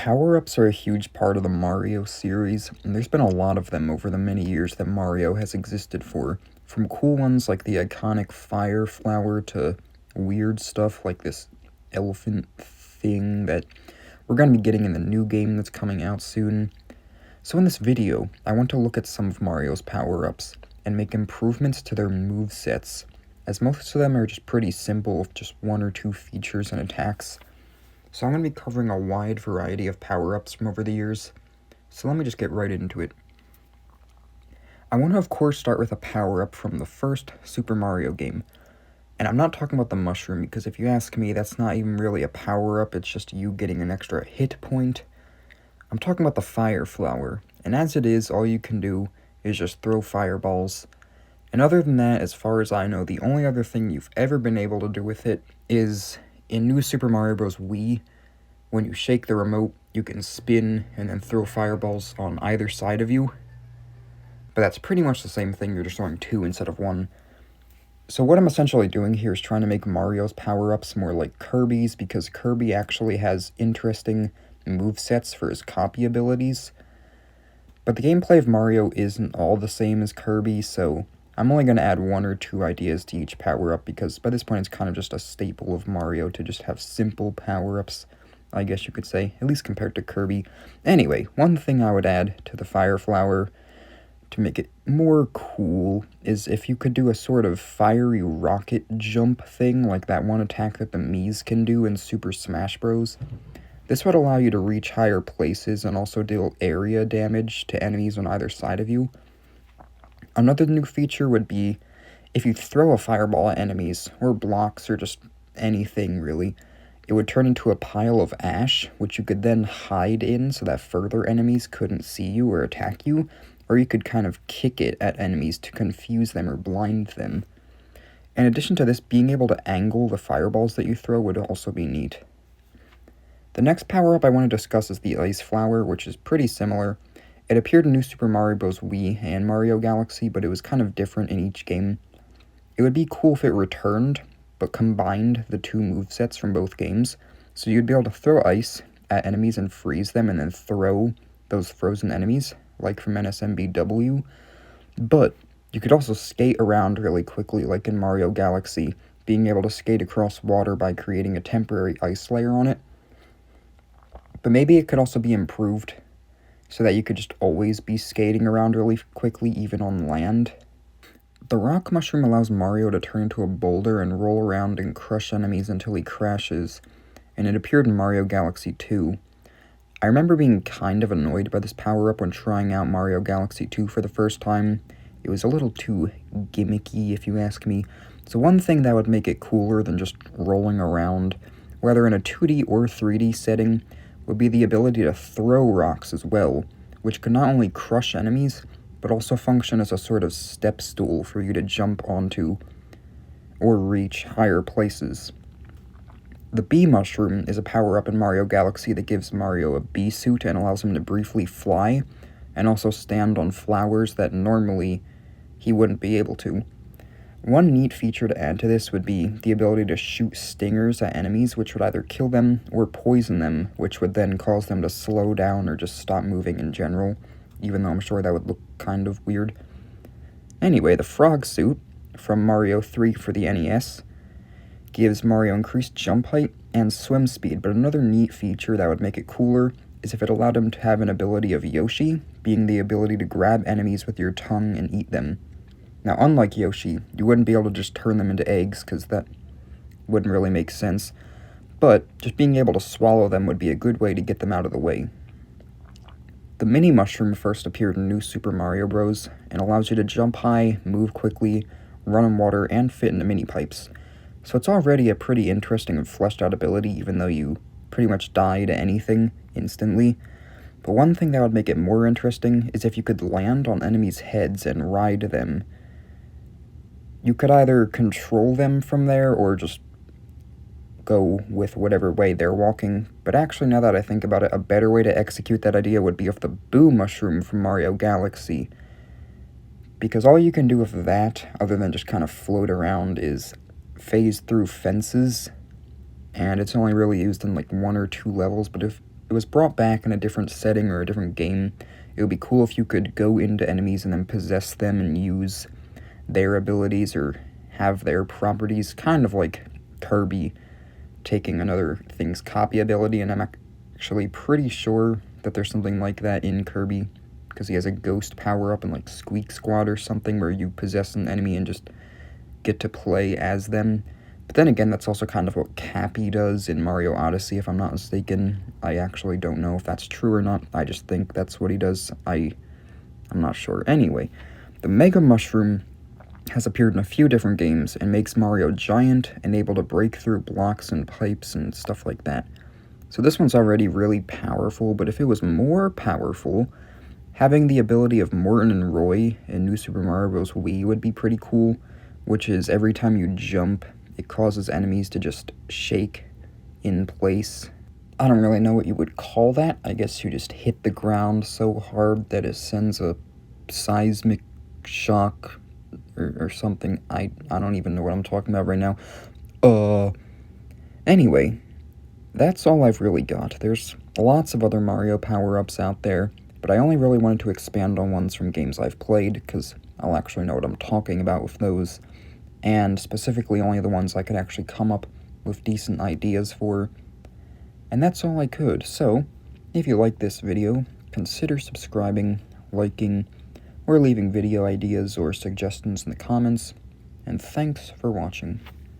Power-ups are a huge part of the Mario series, and there's been a lot of them over the many years that Mario has existed for. From cool ones like the iconic Fire Flower to weird stuff like this elephant thing that we're going to be getting in the new game that's coming out soon. So in this video, I want to look at some of Mario's power-ups and make improvements to their movesets, as most of them are just pretty simple with just one or two features and attacks. So I'm going to be covering a wide variety of power-ups from over the years, so let me just get right into it. I want to of course start with a power-up from the first Super Mario game, and I'm not talking about the mushroom because if you ask me, that's not even really a power-up, it's just you getting an extra hit point. I'm talking about the Fire Flower, and as it is, all you can do is just throw fireballs. And other than that, as far as I know, the only other thing you've ever been able to do with it is in New Super Mario Bros. Wii, when you shake the remote, you can spin and then throw fireballs on either side of you. But that's pretty much the same thing, you're just throwing two instead of one. So what I'm essentially doing here is trying to make Mario's power-ups more like Kirby's, because Kirby actually has interesting movesets for his copy abilities. But the gameplay of Mario isn't all the same as Kirby, so I'm only going to add one or two ideas to each power-up, because by this point it's kind of just a staple of Mario to just have simple power-ups, I guess you could say, at least compared to Kirby. Anyway, one thing I would add to the Fire Flower to make it more cool is if you could do a sort of fiery rocket jump thing, like that one attack that the Miis can do in Super Smash Bros. This would allow you to reach higher places and also deal area damage to enemies on either side of you. Another new feature would be if you throw a fireball at enemies, or blocks, or just anything really, it would turn into a pile of ash, which you could then hide in so that further enemies couldn't see you or attack you, or you could kind of kick it at enemies to confuse them or blind them. In addition to this, being able to angle the fireballs that you throw would also be neat. The next power-up I want to discuss is the Ice Flower, which is pretty similar. It appeared in New Super Mario Bros. Wii and Mario Galaxy, but it was kind of different in each game. It would be cool if it returned, but combined the two movesets from both games, so you'd be able to throw ice at enemies and freeze them, and then throw those frozen enemies, like from NSMBW, but you could also skate around really quickly, like in Mario Galaxy, being able to skate across water by creating a temporary ice layer on it. But maybe it could also be improved, so that you could just always be skating around really quickly, even on land. The Rock Mushroom allows Mario to turn into a boulder and roll around and crush enemies until he crashes, and it appeared in Mario Galaxy 2. I remember being kind of annoyed by this power-up when trying out Mario Galaxy 2 for the first time. It was a little too gimmicky, if you ask me. So one thing that would make it cooler than just rolling around, whether in a 2D or 3D setting, would be the ability to throw rocks as well, which could not only crush enemies, but also function as a sort of step stool for you to jump onto or reach higher places. The Bee Mushroom is a power-up in Mario Galaxy that gives Mario a bee suit and allows him to briefly fly, and also stand on flowers that normally he wouldn't be able to. One neat feature to add to this would be the ability to shoot stingers at enemies, which would either kill them or poison them, which would then cause them to slow down or just stop moving in general, even though I'm sure that would look kind of weird. Anyway, the Frog Suit from Mario 3 for the NES gives Mario increased jump height and swim speed, but another neat feature that would make it cooler is if it allowed him to have an ability of Yoshi, being the ability to grab enemies with your tongue and eat them. Now, unlike Yoshi, you wouldn't be able to just turn them into eggs, because that wouldn't really make sense, but just being able to swallow them would be a good way to get them out of the way. The Mini Mushroom first appeared in New Super Mario Bros. And allows you to jump high, move quickly, run on water, and fit into mini pipes. So it's already a pretty interesting and fleshed out ability, even though you pretty much die to anything instantly. But one thing that would make it more interesting is if you could land on enemies' heads and ride them. You could either control them from there or just go with whatever way they're walking, but actually, now that I think about it, a better way to execute that idea would be with the Boo Mushroom from Mario Galaxy, because all you can do with that, other than just kind of float around, is phase through fences, and it's only really used in like 1 or 2 levels, but if it was brought back in a different setting or a different game. It would be cool if you could go into enemies and then possess them and use their abilities or have their properties, kind of like Kirby taking another thing's copy ability, and I'm actually pretty sure that there's something like that in Kirby, because he has a ghost power-up in like Squeak Squad or something, where you possess an enemy and just get to play as them. But then again, that's also kind of what Cappy does in Mario Odyssey, if I'm not mistaken. I actually don't know if that's true or not. I just think that's what he does. I'm not sure. Anyway, the Mega Mushroom has appeared in a few different games and makes Mario giant and able to break through blocks and pipes and stuff like that. So this one's already really powerful, but if it was more powerful, having the ability of Morton and Roy in New Super Mario Bros. Wii would be pretty cool, which is every time you jump, it causes enemies to just shake in place. I don't really know what you would call that. I guess you just hit the ground so hard that it sends a seismic shock or something. I don't even know what I'm talking about right now. Anyway, that's all I've really got. There's lots of other Mario power-ups out there, but I only really wanted to expand on ones from games I've played, because I'll actually know what I'm talking about with those, and specifically only the ones I could actually come up with decent ideas for. And that's all I could. So, if you like this video, consider subscribing, liking, or leaving video ideas or suggestions in the comments, and thanks for watching.